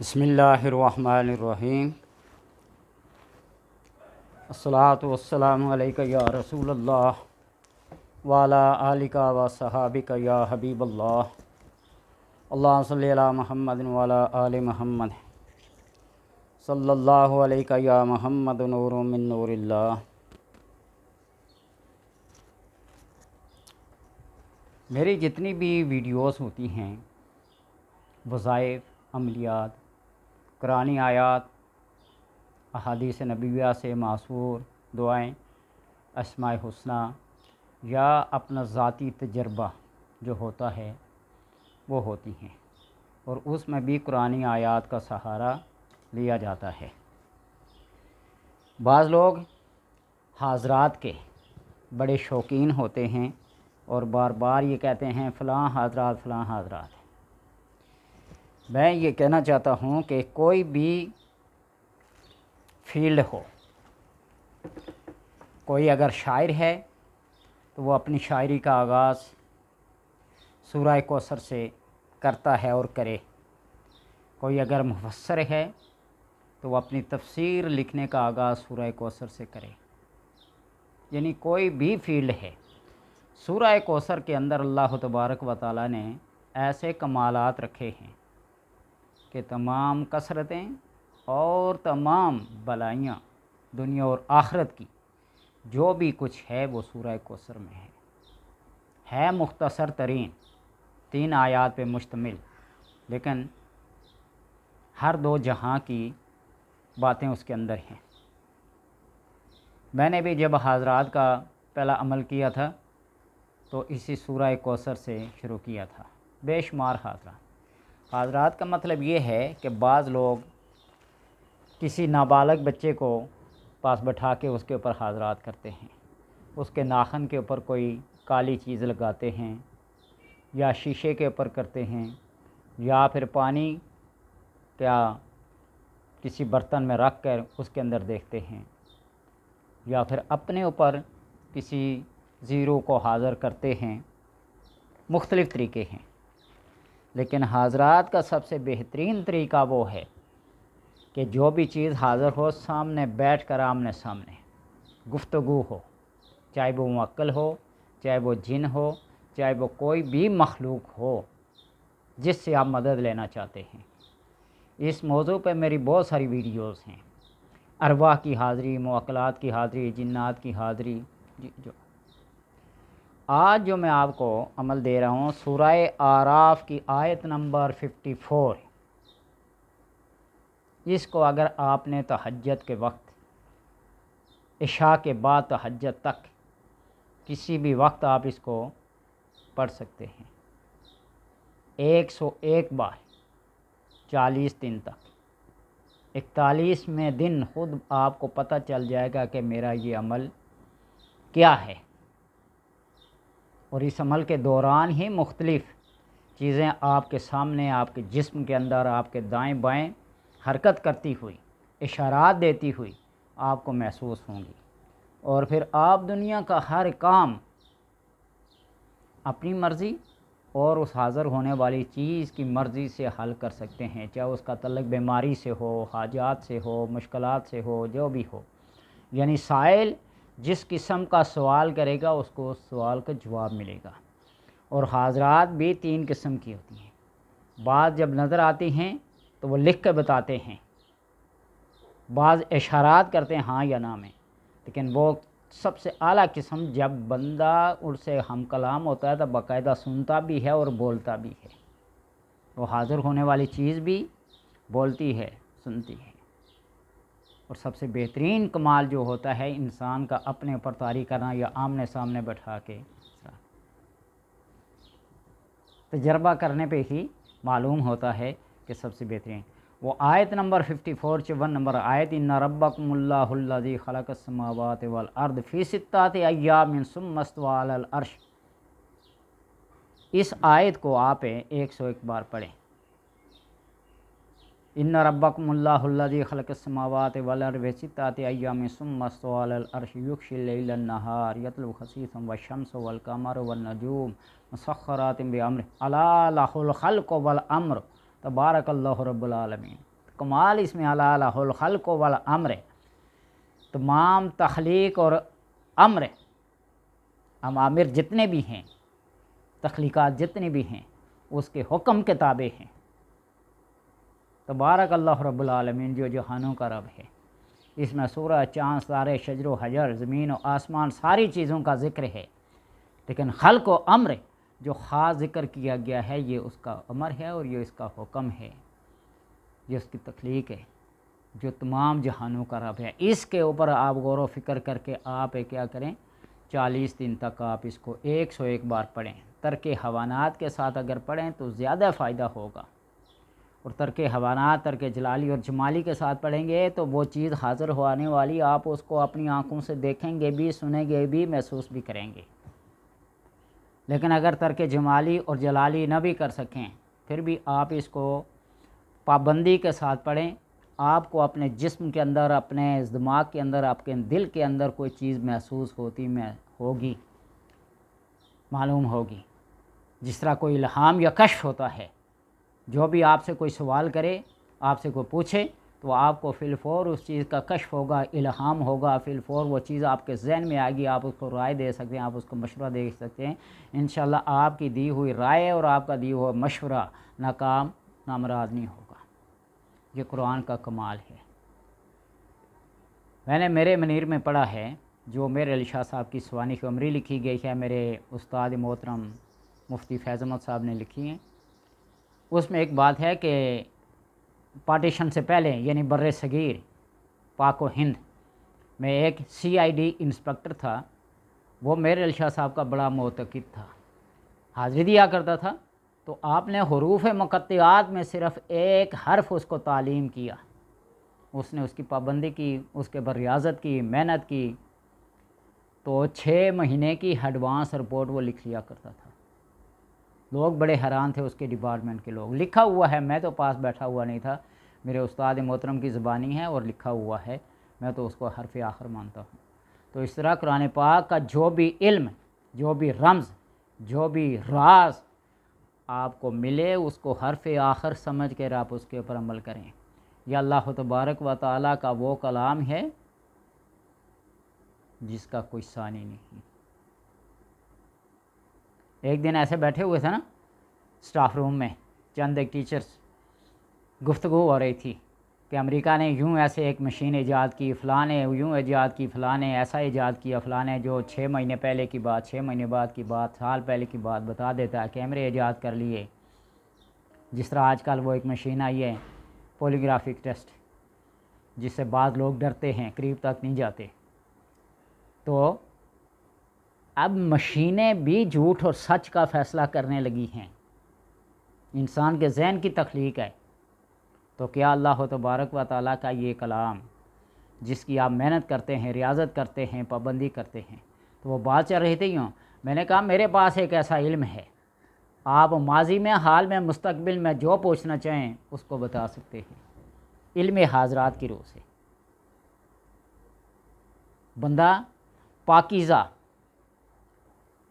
بسم اللہ الرحمن الرحیم۔ الصلاۃ والسلام علیک یا رسول اللہ وعلی آلک و صحابک یا حبیب اللہ۔ اللہم صلی علی محمد وعلی آل محمد صلی اللہ علیہ یا محمد نور من نور اللہ۔ میری جتنی بھی ویڈیوز ہوتی ہیں، وظائف، عملیات، قرآنی آیات، احادیث نبویہ سے معصور دعائیں، اسماء حسنہ یا اپنا ذاتی تجربہ جو ہوتا ہے وہ ہوتی ہیں، اور اس میں بھی قرآنی آیات کا سہارا لیا جاتا ہے۔ بعض لوگ حاضرات کے بڑے شوقین ہوتے ہیں اور بار بار یہ کہتے ہیں فلاں حضرات فلاں حضرات۔ میں یہ کہنا چاہتا ہوں کہ کوئی بھی فیلڈ ہو، کوئی اگر شاعر ہے تو وہ اپنی شاعری کا آغاز سورہ کوثر سے کرتا ہے اور کرے، کوئی اگر مفسر ہے تو وہ اپنی تفسیر لکھنے کا آغاز سورہ کوثر سے کرے۔ یعنی کوئی بھی فیلڈ ہے، سورہ کوثر کے اندر اللہ تبارک و تعالیٰ نے ایسے کمالات رکھے ہیں کہ تمام کثرتیں اور تمام بلائیاں دنیا اور آخرت کی جو بھی کچھ ہے وہ سورہ کوثر میں ہے مختصر ترین 3 آیات پہ مشتمل، لیکن ہر 2 جہاں کی باتیں اس کے اندر ہیں۔ میں نے بھی جب حاضرات کا پہلا عمل کیا تھا تو اسی سورہ کوثر سے شروع کیا تھا۔ بے شمار حاضرات کا مطلب یہ ہے کہ بعض لوگ کسی نابالغ بچے کو پاس بٹھا کے اس کے اوپر حاضرات کرتے ہیں، اس کے ناخن کے اوپر کوئی کالی چیز لگاتے ہیں، یا شیشے کے اوپر کرتے ہیں، یا پھر پانی کیا کسی برتن میں رکھ کر اس کے اندر دیکھتے ہیں، یا پھر اپنے اوپر کسی زیرو کو حاضر کرتے ہیں۔ مختلف طریقے ہیں، لیکن حاضرات کا سب سے بہترین طریقہ وہ ہے کہ جو بھی چیز حاضر ہو سامنے بیٹھ کر آمنے سامنے گفتگو ہو، چاہے وہ معقل ہو، چاہے وہ جن ہو، چاہے وہ کوئی بھی مخلوق ہو جس سے آپ مدد لینا چاہتے ہیں۔ اس موضوع پہ میری بہت ساری ویڈیوز ہیں، ارواح کی حاضری، معقلات کی حاضری، جنات کی حاضری۔ آج جو میں آپ کو عمل دے رہا ہوں سورہ اعراف کی آیت نمبر 54، اس کو اگر آپ نے تہجد کے وقت، عشاء کے بعد تہجد تک کسی بھی وقت آپ اس کو پڑھ سکتے ہیں 101 بار 40 دن تک۔ 41ویں دن خود آپ کو پتہ چل جائے گا کہ میرا یہ عمل کیا ہے، اور اس عمل کے دوران ہی مختلف چیزیں آپ کے سامنے، آپ کے جسم کے اندر، آپ کے دائیں بائیں حرکت کرتی ہوئی، اشارات دیتی ہوئی آپ کو محسوس ہوں گی، اور پھر آپ دنیا کا ہر کام اپنی مرضی اور اس حاضر ہونے والی چیز کی مرضی سے حل کر سکتے ہیں، چاہے اس کا تعلق بیماری سے ہو، حاجات سے ہو، مشکلات سے ہو، جو بھی ہو۔ یعنی سائل جس قسم کا سوال کرے گا اس کو اس سوال کا جواب ملے گا۔ اور حاضرات بھی 3 قسم کی ہوتی ہیں، بعض جب نظر آتی ہیں تو وہ لکھ کے بتاتے ہیں، بعض اشارات کرتے ہیں ہاں یا نہ میں، لیکن وہ سب سے اعلیٰ قسم جب بندہ ان سے ہم کلام ہوتا ہے تو باقاعدہ سنتا بھی ہے اور بولتا بھی ہے، وہ حاضر ہونے والی چیز بھی بولتی ہے، سنتی ہے۔ اور سب سے بہترین کمال جو ہوتا ہے انسان کا اپنے اوپر طاری کرنا یا آمنے سامنے بٹھا کے تجربہ کرنے پہ ہی معلوم ہوتا ہے کہ سب سے بہترین وہ آیت نمبر 54 54 نمبر آیت ان ربکم اللہ الذی خلق السماوات والارض فی 6 ایام ثم استوی علی العرش۔ اس آیت کو آپ 101 بار پڑھیں۔ ان ربکم اللہ الذی خلق السماوات والارض فی 6 ایام ثم استوی علی العرش یغشی اللیل النہار یطلبہ خسیسا والشمس والقمر والنجوم مسخرات بامرہ الا لہ الخلق والامر تبارک اللہ رب العالمین۔ کمال اس میں الہ الخلق والامر، تمام تخلیق اور امر، امامر جتنے بھی ہیں، تخلیقات جتنے بھی ہیں اس کے حکم کے تابع ہیں۔ تبارک اللہ رب العالمین جو جہانوں کا رب ہے۔ اس میں سورج، چاند، ستارے، شجر و حجر، زمین و آسمان، ساری چیزوں کا ذکر ہے، لیکن خلق و امر جو خاص ذکر کیا گیا ہے یہ اس کا امر ہے اور یہ اس کا حکم ہے، یہ اس کی تخلیق ہے، جو تمام جہانوں کا رب ہے۔ اس کے اوپر آپ غور و فکر کر کے آپ کیا کریں، 40 دن تک آپ اس کو 101 بار پڑھیں۔ ترک حیوانات کے ساتھ اگر پڑھیں تو زیادہ فائدہ ہوگا، اور ترک حیوانات، ترک جلالی اور جمالی کے ساتھ پڑھیں گے تو وہ چیز حاضر ہونے والی، آپ اس کو اپنی آنکھوں سے دیکھیں گے بھی، سنیں گے بھی، محسوس بھی کریں گے۔ لیکن اگر ترک جمالی اور جلالی نہ بھی کر سکیں پھر بھی آپ اس کو پابندی کے ساتھ پڑھیں، آپ کو اپنے جسم کے اندر، اپنے دماغ کے اندر، آپ کے دل کے اندر کوئی چیز محسوس ہوگی، معلوم ہوگی۔ جس طرح کوئی الہام یا کشف ہوتا ہے، جو بھی آپ سے کوئی سوال کرے، آپ سے کوئی پوچھے تو آپ کو فی الفور اس چیز کا کشف ہوگا، الہام ہوگا، فی الفور وہ چیز آپ کے ذہن میں آئے گی، آپ اس کو رائے دے سکتے ہیں، آپ اس کو مشورہ دے سکتے ہیں۔ انشاءاللہ آپ کی دی ہوئی رائے اور آپ کا دی ہوا مشورہ ناکام نامراد نہیں ہوگا۔ یہ قرآن کا کمال ہے۔ میں نے میرے منیر میں پڑھا ہے، جو میرے علی شاہ صاحب کی سوانح عمری لکھی گئی ہے، میرے استاد محترم مفتی فیض احمد صاحب نے لکھی ہیں۔ اس میں ایک بات ہے کہ پارٹیشن سے پہلے، یعنی بر صغیر پاک و ہند میں ایک CID انسپکٹر تھا، وہ میرے علی شاہ صاحب کا بڑا معتقد تھا، حاضری دیا کرتا تھا، تو آپ نے حروف مقطعات میں صرف ایک حرف اس کو تعلیم کیا، اس نے اس کی پابندی کی، اس کے پر ریاضت کی، محنت کی، تو 6 مہینے کی ایڈوانس رپورٹ وہ لکھ لیا کرتا تھا۔ لوگ بڑے حیران تھے، اس کے ڈپارٹمنٹ کے لوگ۔ لکھا ہوا ہے، میں تو پاس بیٹھا ہوا نہیں تھا، میرے استاد محترم کی زبانی ہے اور لکھا ہوا ہے، میں تو اس کو حرف آخر مانتا ہوں۔ تو اس طرح قرآن پاک کا جو بھی علم، جو بھی رمز، جو بھی راز آپ کو ملے، اس کو حرف آخر سمجھ کر آپ اس کے اوپر عمل کریں۔ یہ اللہ تبارک و تعالیٰ کا وہ کلام ہے جس کا کوئی ثانی نہیں۔ ایک دن ایسے بیٹھے ہوئے تھے نا سٹاف روم میں، چند ایک ٹیچرز، گفتگو ہو رہی تھی کہ امریکہ نے یوں ایسے ایک مشین ایجاد کی، فلاں نے یوں ایجاد کی، فلاں نے ایسا ایجاد کیا، فلاں نے جو 6 مہینے پہلے کی بات، 6 مہینے بعد کی بات، سال پہلے کی بات بتا دیتا ہے، کیمرے ایجاد کر لیے۔ جس طرح آج کل وہ ایک مشین آئی ہے پولیگرافک ٹیسٹ، جس سے بعض لوگ ڈرتے ہیں، قریب تک نہیں جاتے۔ تو اب مشینیں بھی جھوٹ اور سچ کا فیصلہ کرنے لگی ہیں، انسان کے ذہن کی تخلیق ہے۔ تو کیا اللہ تبارک و تعالیٰ کا یہ کلام جس کی آپ محنت کرتے ہیں، ریاضت کرتے ہیں، پابندی کرتے ہیں، تو وہ بات چل رہی تھی یوں، میں نے کہا میرے پاس ایک ایسا علم ہے، آپ ماضی میں، حال میں، مستقبل میں جو پوچھنا چاہیں اس کو بتا سکتے ہیں، علم حاضرات کی روح سے۔ بندہ پاکیزہ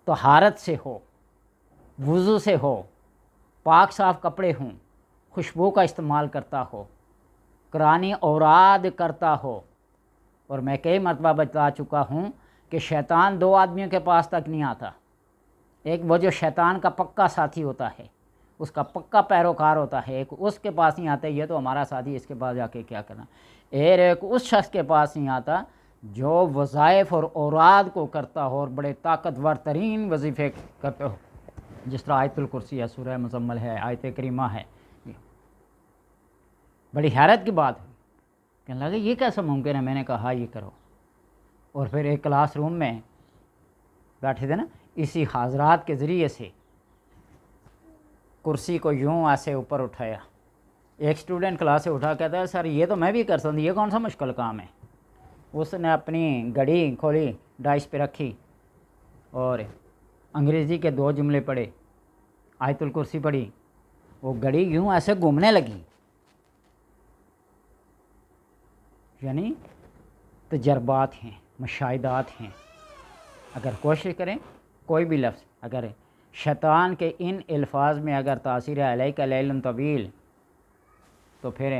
طہارت سے ہو، وضو سے ہو، پاک صاف کپڑے ہوں، خوشبو کا استعمال کرتا ہو، قرآنی اوراد کرتا ہو، اور میں کئی مرتبہ بتا چکا ہوں کہ شیطان 2 آدمیوں کے پاس تک نہیں آتا۔ ایک وہ جو شیطان کا پکا ساتھی ہوتا ہے، اس کا پکا پیروکار ہوتا ہے، ایک اس کے پاس نہیں آتا، یہ تو ہمارا ساتھی، اس کے پاس جا کے کیا کرنا۔ ایک اس شخص کے پاس نہیں آتا جو وظائف اور اوراد کو کرتا ہو اور بڑے طاقتور ترین وظیفے کرتے ہو، جس طرح آیت الکرسی ہے، سورہ مزمل ہے، آیت کریمہ ہے۔ بڑی حیرت کی بات ہوئی، کہنے لگے یہ کیسا ممکن ہے؟ میں نے کہا یہ کرو، اور پھر ایک کلاس روم میں بیٹھے تھے نا، اسی حاضرات کے ذریعے سے کرسی کو یوں ایسے اوپر اٹھایا، ایک اسٹوڈنٹ کلاس سے اٹھا کہتا ہے سر یہ تو میں بھی کر سکتا ہوں، یہ کون سا مشکل کام ہے؟ اس نے اپنی گھڑی کھولی، ڈائس پہ رکھی اور انگریزی کے 2 جملے پڑھے، آیت الکرسی پڑھی، وہ گھڑی یوں ایسے گھومنے لگی۔ یعنی تجربات ہیں، مشاہدات ہیں، اگر کوشش کریں کوئی بھی لفظ، اگر شیطان کے ان الفاظ میں اگر تاثیر ہے علیک لیل طویل، تو پھر